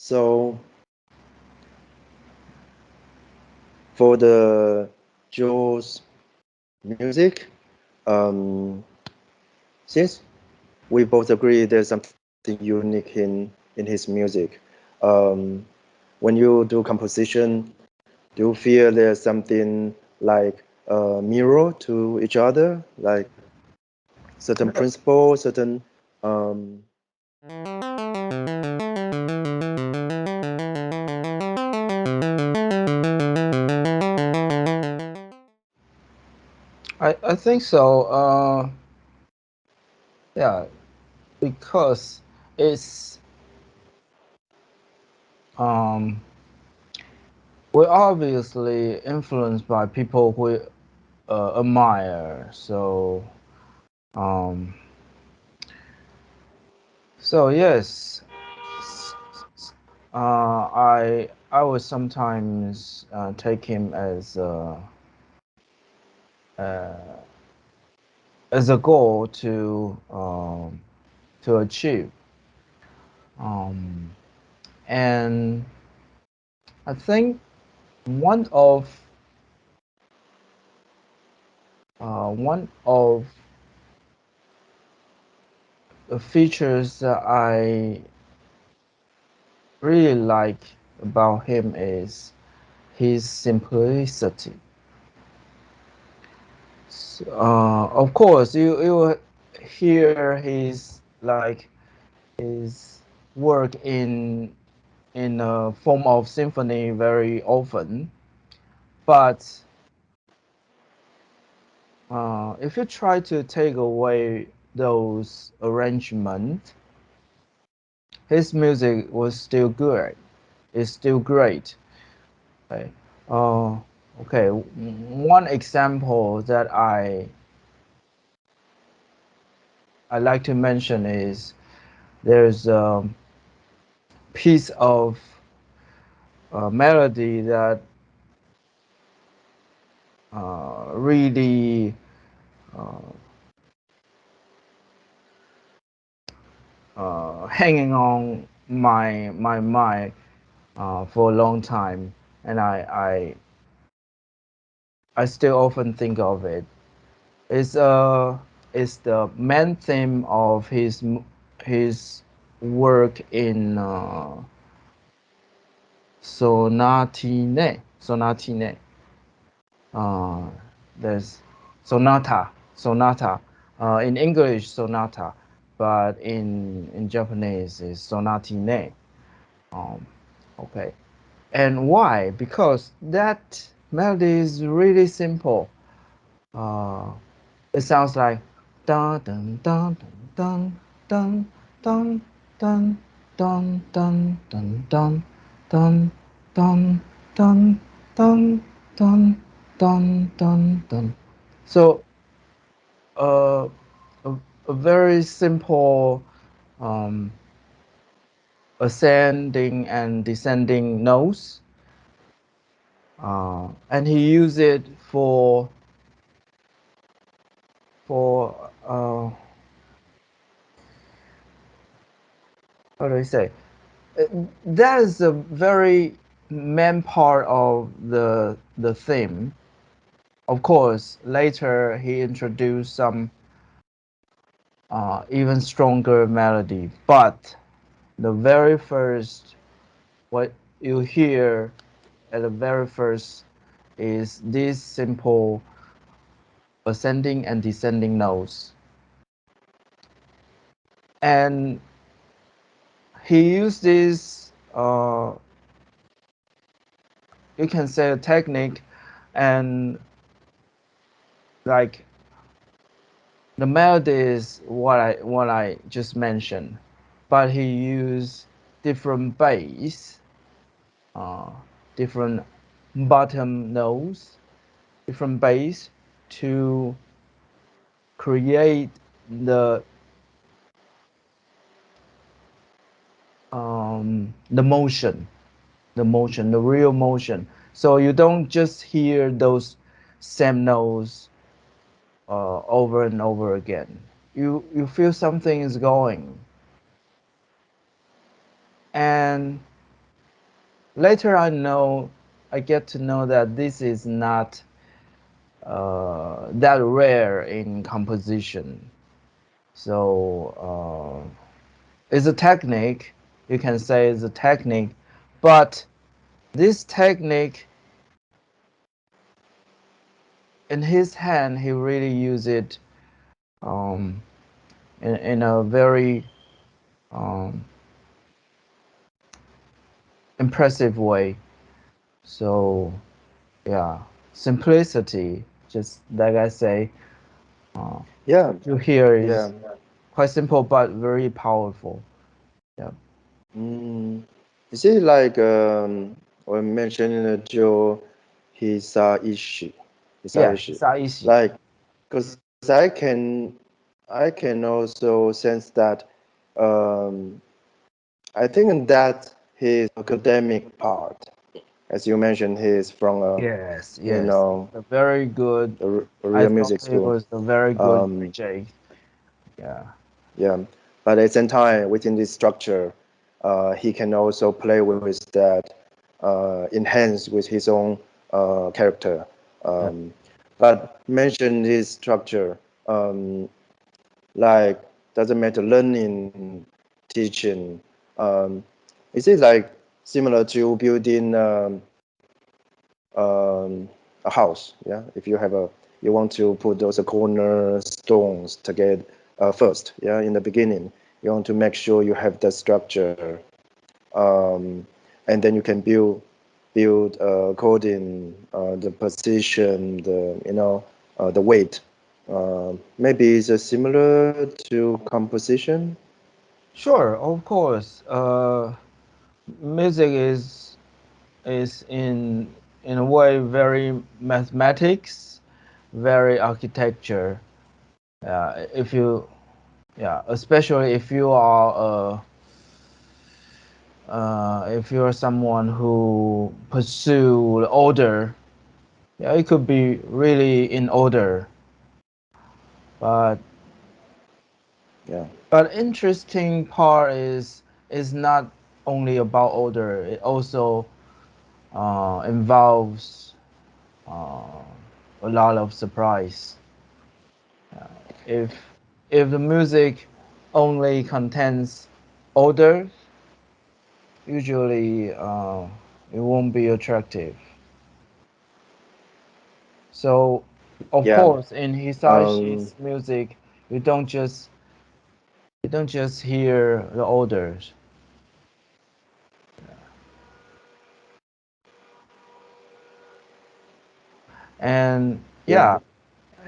So for the Joe's music, um, since we both agree there's something unique in his music, um, when you do composition, do you feel there's something like a mirror to each other, like certain principles, certain I think so. Yeah, because it's um we're obviously influenced by people we admire. Um, so yes, I would sometimes take him uh, as a goal to achieve. Um, and I think one of one of the features that I really like about him is his simplicity. Of course, you hear his work in a form of symphony very often, but if you try to take away those arrangements, his music was still good. It's still great. Okay. Uh, okay. One example that I like to mention is there's a piece of melody that really uh, hanging on my mind for a long time, and I still often think of it. It's it's the main theme of his work in sonatine. Uh, there's sonata. In English, sonata, but in Japanese is sonatine. Um, okay. And why? Because that melody is really simple. Uh, it sounds like dun dun dun dun dun dun dun dun dun dun dun dun dun dun dun dun dun dun dun. So uh, a very simple um, ascending and descending notes, and he used it for how do I say? That is a very main part of the theme. Of course, later he introduced some even stronger melody, but the very first what you hear at the very first is these simple ascending and descending notes, and he used this you can say a technique, and like the melody is what I just mentioned, but he used different bass, uh, different bottom notes, different bass to create the the motion, the real motion. So you don't just hear those same notes over and over again. You feel something is going, and later I get to know that this is not that rare in composition. So it's a technique. You can say it's a technique, but this technique in his hand, he really use it um, in a very um, impressive way. So yeah, simplicity, just like I say, uh, Yeah, what you hear yeah. is quite simple but very powerful. Yeah. Mm, is it like I mentioned in the Joe Hisaishi, Yeah, Hisaishi, Saishi. like because I can also sense that um, I think that his academic part, as you mentioned, he is from a Yes, you yes. know A very good. a I real thought music he school. was a very good Um, DJ. Yeah. yeah, but at the same time, within this structure, he can also play with that, enhance with his own character. Yeah. But mention this structure, like doesn't matter learning, teaching. Is it like similar to building a house? Yeah, if you have a you want to put those cornerstones together first. Yeah, in the beginning, you want to make sure you have the structure, um, and then you can build according the position, the the weight. Maybe it's similar to composition. Sure, of course. Music is in a way very mathematics, very architecture. If you yeah, especially if you are someone who pursue the order, yeah, it could be really in order. But Yeah, interesting part is not only about order. It also involves uh, a lot of surprise. If the music only contains order, usually it won't be attractive. So, of yeah. course, in Um, Hisaishi's music, you don't just hear the orders. And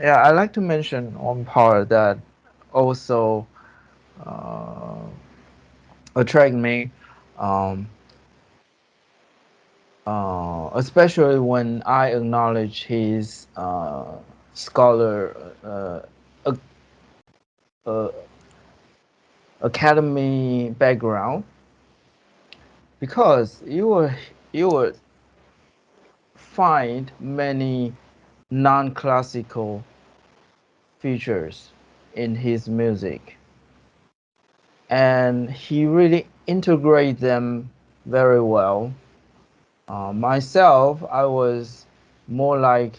yeah, I like to mention one part that also uh, attract me, um, especially when I acknowledge his scholar ac- uh, academy background, because you will find many non-classical features in his music, and he really integrate them very well. Myself, I was more like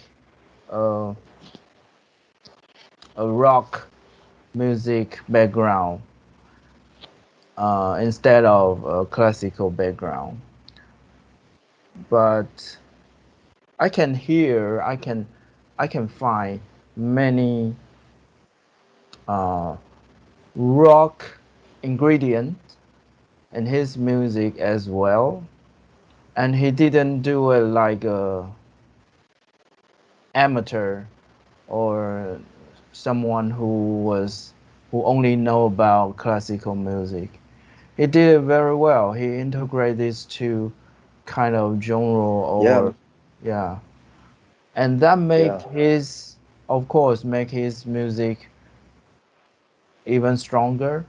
a, a rock music background instead of a classical background. But I can find many uh, rock ingredients in his music as well. And he didn't do it like a amateur or someone who only know about classical music. He did it very well. He integrated these two kind of genre yeah, or yeah, and that make yeah, his of course make his music even stronger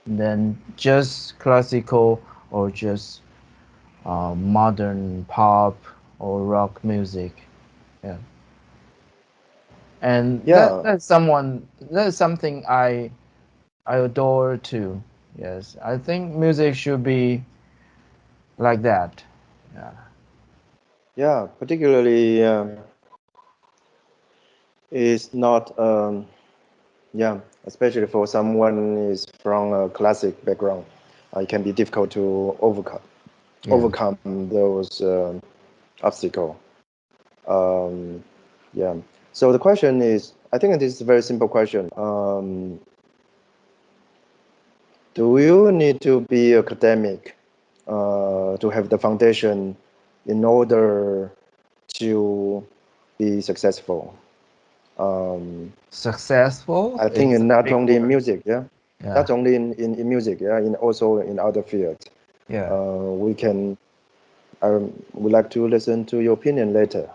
than just classical or just modern pop or rock music. Yeah, and yeah, that's something I adore too. Yes, I think music should be like that. Yeah. Yeah, particularly is not yeah, especially for someone is from a classic background, it can be difficult to overcome those obstacles. Yeah. So the question is, I think this is a very simple question. Do you need to be academic to have the foundation in order to be successful? Successful? I think It's a not big only in word. music, yeah, Yeah. not only in music, yeah, in also in other fields. Yeah. We can. I would like to listen to your opinion later.